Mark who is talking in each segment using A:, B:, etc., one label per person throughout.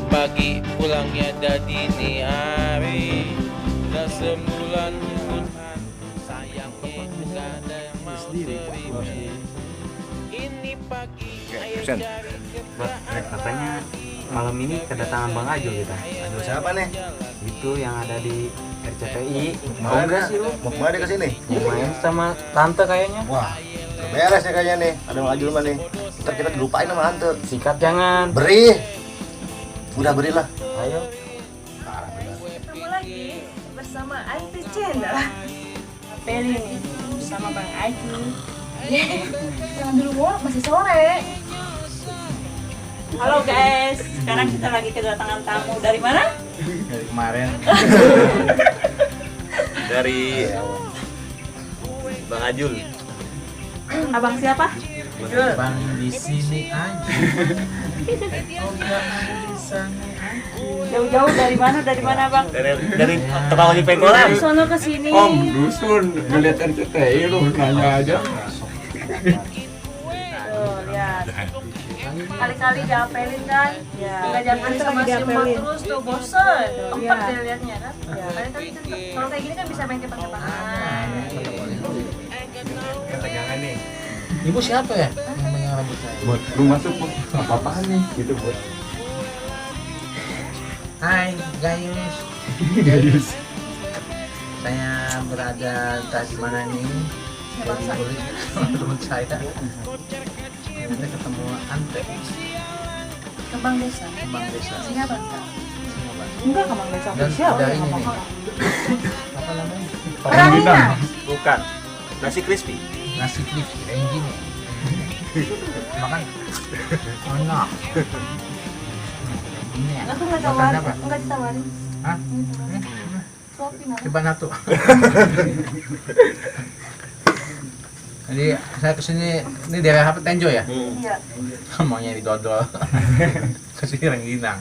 A: pagi pulangnya dah dini hari. Dah sebulan Tuhan sayangnya gak ada yang mau terima. Ini pagi ayah
B: Sen.
A: cari
C: Katanya malam ini kedatangan Bang Ajul kita.
B: Aduh, siapa nih?
C: Itu yang ada di RCTI.
B: Mau
C: Mau nggak
B: ada?
C: sih lu?
B: Mau kemana dia kesini?
C: Yang main sama tante kayaknya.
B: Wah, udah beres ya kayaknya nih. Ada Bang Ajul mah nih. Ntar kita dilupain sama hantu.
C: Sikat jangan.
B: Beri. Udah berilah.
C: Ayo.
B: Parah benar.
D: Ketemu lagi bersama Aunty Channel. Apelin sama Bang Ajul. Jangan dulu mau, masih sore.
E: Halo guys, sekarang kita lagi kedatangan tamu dari mana?
C: Dari kemarin.
F: Dari Bang Ajul.
E: Abang siapa?
C: Bang di sini aja.
E: Jauh-jauh dari mana? Dari mana bang?
F: Dari tukang ojek pengkolan.
D: Dari sono ke sini.
G: Dusun, ngeliat RCTI lu nanya aja.
D: Tuh, lihat. Kali-kali diapelin kan?
E: Ya.
D: Enggak jangan sama si emak terus tuh bosen. Tempat
E: Iya.
D: dia liatnya kan? Kali-kali kan kalau kayak gini kan bisa main cepat-cepatan.
C: Ketegangan nih. Ibu siapa ya? Yang pegang rambut saya.
G: Buat lu masuk apa-apaan nih gitu buat.
C: Hai guys.
G: Gayus.
C: Saya berada di mana nih?
D: Bangsa.
C: Teman saya. Kita ketemu Ante.
D: Kembang desa.
C: Kembang desa.
D: Singa bangsa.
E: Enggak, Kemang Desa
C: Dan
E: official.
C: ada ini nih. Apa namanya?
D: Perangina.
F: Bukan. Nasi crispy.
C: Nasi crispy kayak gini. Makan. Enak. Ini ya.
D: Aku nggak
C: Makan
D: tawarin,
C: apa?
D: nggak ditawarin.
C: Hah?
D: Suapin apa?
C: Coba natu. Jadi saya kesini, ini daerah apa? Tenjo ya?
D: Iya.
C: Maunya didodol. Kesini rengginang.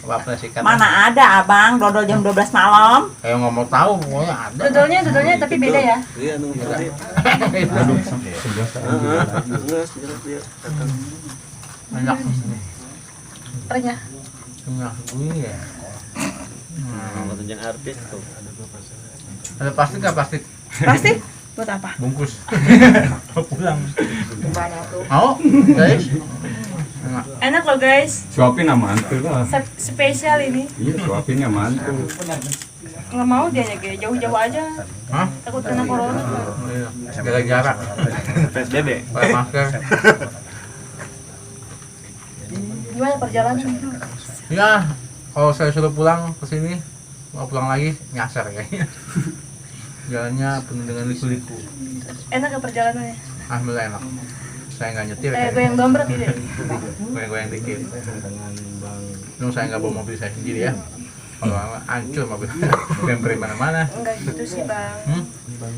C: Apa sikat?
E: Mana ada abang, dodol jam 12 malam.
C: Kayak nggak mau tahu, pokoknya ada.
D: Dodolnya tapi beda ya.
F: Iya, anu tadi.
C: Enak.
D: Renyah.
C: Enak. Iya.
F: Yang artis tuh.
C: Ada plastik nggak plastik?
E: Pasti? Buat apa?
C: Bungkus. Pulang.
D: Gimana tuh?
C: Mau? Guys? Enak.
D: Enak loh guys.
G: Suapin sama mantu lah.
D: Spesial ini.
G: Iya, suapin sama mantu.
D: Nggak mau dia ya kayak jauh-jauh aja.
C: Hah?
D: Takut kena corona.
C: Iya. Jaga jarak.
F: PSBB.
C: Pakai masker.
D: Gimana perjalanan?
C: Ya, kalau saya suruh pulang ke sini, mau pulang lagi nyasar kayaknya. Jalannya penuh dengan liku-liku.
D: Enak ya perjalanannya?
C: Alhamdulillah enak. Saya nggak nyetir.
D: Goyang dompet gitu ya?
C: Goyang dikit. Untung saya nggak bawa mobil saya sendiri ya. Kalau lama hancur mobil. Bemper mana-mana.
D: Enggak gitu sih bang.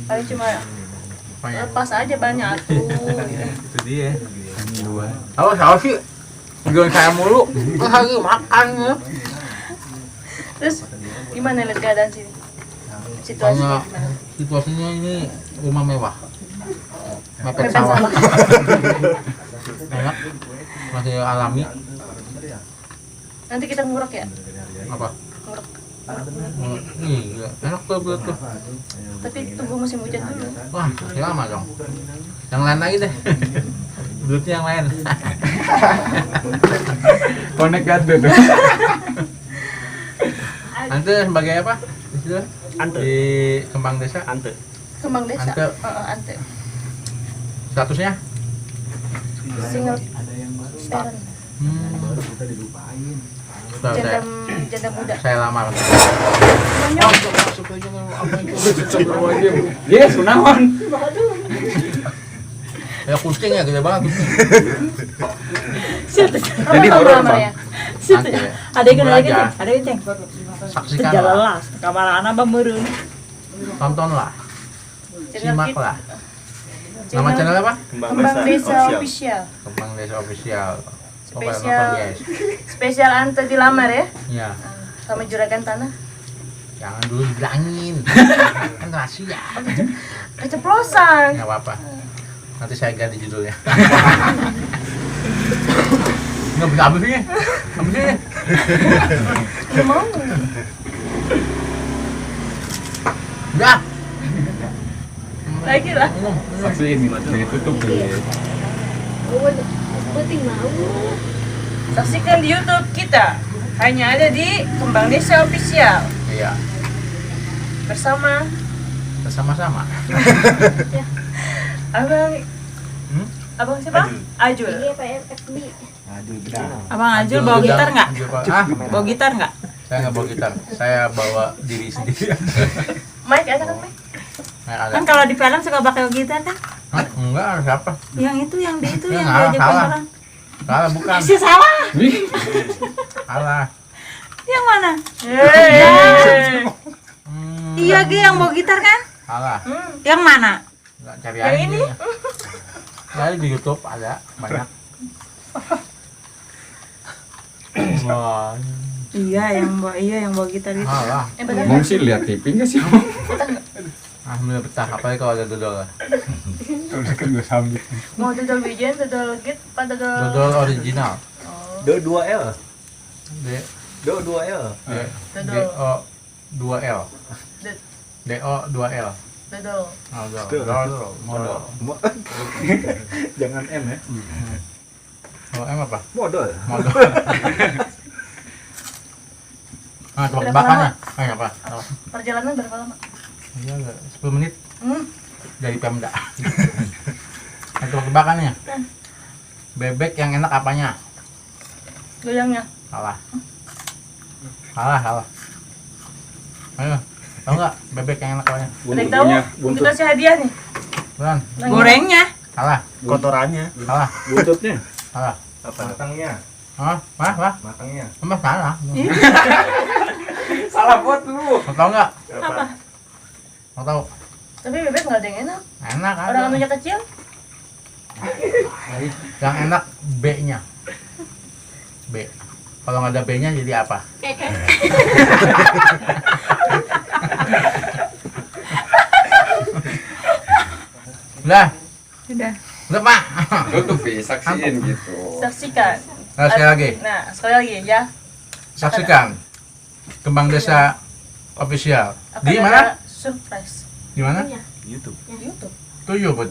D: Paling cuma
C: Apanya?
D: lepas aja banyak tuh.
C: Itu dia. Tahu sih. Jualan saya mulu. Lagi makan ya.
D: Terus gimana lihat keadaan sini? Situasinya gimana?
C: Situasinya ini rumah mewah. Mepet
D: Mepet
C: sawah.
D: sawah.
C: Enak. Masih alami.
D: Nanti kita ngurek ya?
C: Apa?
D: Ngurek.
C: Iya, enak tuh belut tuh.
D: Tapi tunggu musim hujan dulu.
C: Wah, masih lama dong. Yang lain lagi deh. Belutnya yang lain.
G: Konek gado tuh.
C: Ante sebagai apa? Di situ?
F: Ante.
C: Di Kembang Desa.
F: Ante.
D: Kembang desa.
C: Ante.
D: Ante.
C: Statusnya?
D: Single parent.
C: Sudah, saya,
D: Janda muda.
C: saya lamar.
G: Yes, kunaon.
C: Ya kucing ya, gede banget kucing.
G: Jadi horor, Bang.
D: ya?
C: Ante ya.
E: Ada yang
C: Belajar.
E: ada yang ceng.
C: Saksikan lah.
E: Terjalalah, kamar anak bamurun.
C: Tontonlah.
D: Channel
C: Simaklah.
D: kita.
C: Nama channel apa?
D: Kembang desa official.
C: Kembang Desa Official. Pokoknya
D: Spesial.
C: nonton guys.
D: Spesial Ante dilamar ya?
C: Iya.
D: Sama juragan tanah.
C: Jangan dulu dibilangin. Kan rahasia.
D: Keceplosan.
C: Nggak apa-apa. Nanti saya ganti judulnya. Nggak bisa habisnya. Habisnya.
D: Nggak mau.
C: Udah.
D: Lagi lah.
G: Saksi ini ditutup deh.
D: Saksikan di YouTube kita. Hanya ada di Kembang Desa Official.
C: Iya,
D: Bersama
C: sama-sama.
D: Abang siapa? Ajul.
G: Aduh, benar.
E: Abang Ajul bawa gitar nggak?
C: Ah,
E: Bawa gitar nggak?
C: saya nggak bawa gitar. Saya bawa diri sendiri.
D: Mike ada kan Mike?
C: Nah, ada.
E: Kan kalau di film suka pakai gitar kan?
C: Hah? Enggak, siapa?
E: Yang itu, yang di itu,
C: Ya,
E: yang
C: salah,
E: diajak
C: salah.
E: orang.
C: Salah, bukan.
E: Si salah.
C: Salah.
E: Yang mana?
D: Yeay.
E: Iya, Ge, yang bawa gitar kan?
C: Salah.
E: Yang mana?
C: Nggak, cari
D: Yang
C: aja.
D: ini?
C: Ada di YouTube, ada banyak. Wah,
E: Iya, yang bawa gitar itu.
C: salah.
D: Betul
G: Mau
D: nggak?
G: sih lihat TV nggak sih?
C: Alhamdulillah betah, apalagi kalau ada dodol.
G: Udah kan gue sambut.
D: Mau dodol wijen, dodol git, apa dodol?
C: Dodol original.
F: Do 2L.
C: D
F: Do 2L.
C: D
D: Dodol.
C: O 2L.
D: D-
C: DO 2L.
D: Dodol.
C: Dodol. Modal.
F: Jangan M ya.
C: Oh, M apa?
F: Modal.
C: Modal. Ah, tebak
D: Berapa
C: tebakannya.
D: lama?
C: Ah, apa? Oh,
D: Perjalanan berapa lama?
C: iya, 10 menit dari Pemda. Nah, tebak tebakannya. Bebek yang enak apanya?
D: Goyangnya.
C: Salah. Salah. Ayo, tahu nggak bebek yang enak apanya?
D: Ada yang tahu?
F: buntut.
D: Kita kasih hadiah nih.
C: Bukan.
E: Gorengnya.
C: Salah.
F: Kotorannya.
C: Salah.
F: Buntutnya.
C: Salah.
F: Apa? Matangnya.
C: Hah? Wah?
F: Matangnya.
C: Emang salah.
G: Salah buat lu.
C: Mau tahu nggak?
F: Apa?
C: Mau tahu?
D: Tapi bebek nggak ada yang enak.
C: Enak kan?
D: Orang anunya kecil.
C: Yang enak B-nya. B. Kalau nggak ada B-nya jadi apa? Udah,
E: Sudah.
C: udah Pak.
G: Tutup ya, saksiin gitu.
D: Saksikan.
C: Nah, sekali lagi,
D: Nah, sekali lagi ya.
C: saksikan Kembang Desa Official.
D: Akan
C: Di
D: ada
C: mana?
D: surprise.
C: Di mana?
F: YouTube.
D: YouTube.
C: Tuyul, Bud.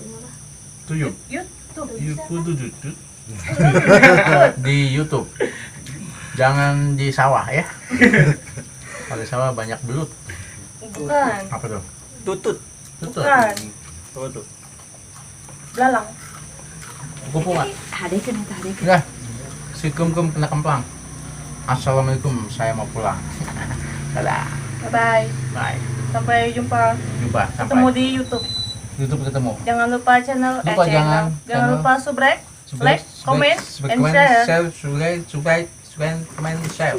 C: Tuyul.
D: YouTube.
C: YouTube. Di YouTube. Jangan di sawah ya. Kalau di sawah banyak belut.
D: Bukan.
C: Apa tuh?
F: Tutut.
C: Tutut.
D: Bukan.
F: Apa tuh?
D: Belalang.
C: Kupu nggak?
E: Hadekeun eta hadekeun.
C: Udah. Si kum kena kemplang. Assalamualaikum, saya mau pulang. Dadah.
D: Bye-bye.
C: Bye.
D: Sampai jumpa.
C: Jumpa
D: Ketemu
C: sampai
D: di YouTube.
C: YouTube ketemu.
D: Jangan lupa channel,
C: Lupa jangan.
D: Jangan
C: Channel.
D: lupa subscribe, like, comment, and share.
C: Comment, share.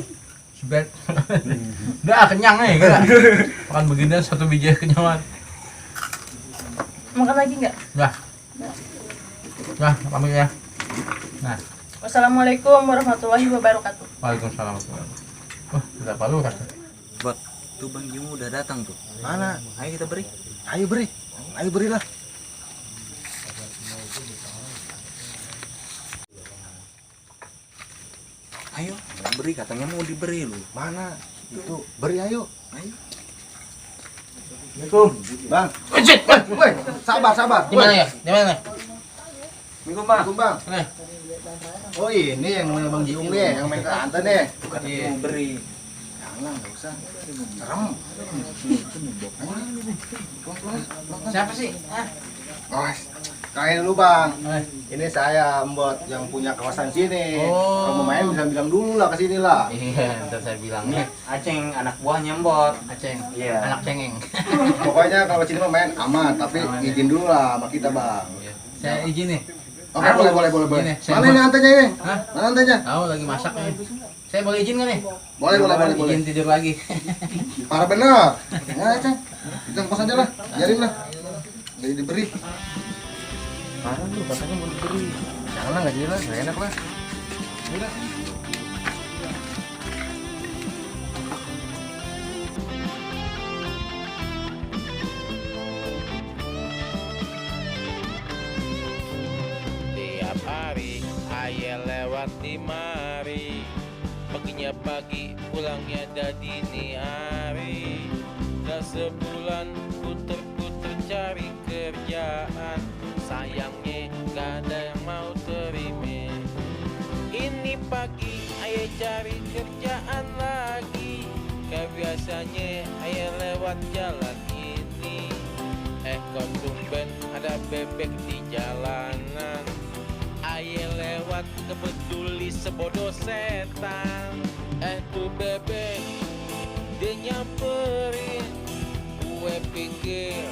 C: Subscribe. Udah kenyang nih, gila. Makan beginian satu biji kenyangan.
D: Makan lagi nggak?
C: Udah. Udah, pamit ya. Nah,
D: Wassalamualaikum warahmatullahi wabarakatuh.
C: waalaikumsalam. Wah, udah palu kan?
H: Bot, tuh Bang Jimu udah datang tuh.
B: Mana?
H: Ayo kita beri.
B: Ayo berilah.
H: Ayo, beri katanya mau diberi lu.
B: Mana? Itu beri ayo.
H: Ayo.
B: Assalamualaikum, Bang. Woi, sabar.
C: Di mana ya? Di mana?
B: Assalamualaikum, Bang. Bang.
C: Nih.
B: Oh, ini yang namanya Bang Jiung nih, yang main ke Anten nih.
H: Katanya mau beri.
B: Jangan, enggak usah. Serem.
C: Siapa sih?
B: Oh, kain dulu, Bang.
C: Eh.
B: Ini saya Mbot yang punya kawasan sini.
C: Oh.
B: Kalau mau main bisa bilang dulu lah ke sini lah.
C: Iya, ntar saya bilang nih.
H: Aceng anak buahnya Mbot.
C: Aceng,
H: Iya.
C: anak cengeng.
B: Pokoknya kalau sini mau main aman, tapi izin dulu lah sama kita, Bang.
C: Saya izin nih.
B: Oke, boleh.
C: Gini, saya
B: Mana ini antenya ini?
C: Hah?
B: Mana antenya?
C: Tahu lagi masak nih. Saya boleh izin nggak nih?
B: Boleh.
C: Izin tidur lagi.
B: Parah bener. Ya, Ceng. Kita ke pos aja lah. Biarin lah. Jadi diberi. Parah lu, katanya mau diberi. Jangan lah, nggak jelas. Nggak enak lah. Udah.
A: Tiap hari ayah lewat di mari, paginya Pulangnya pagi, pulangnya dah dini hari. Dah sebulan puter-puter cari kerjaan. Sayangnya gak ada yang mau terima. Ini pagi ayah cari kerjaan lagi. Kayak biasanya ayah lewat jalan ini. Kok tumben ada bebek di jalanan. Ayah lewat kebetuli sebodoh setan. Tuh bebek dia nyamperin. Gue pikir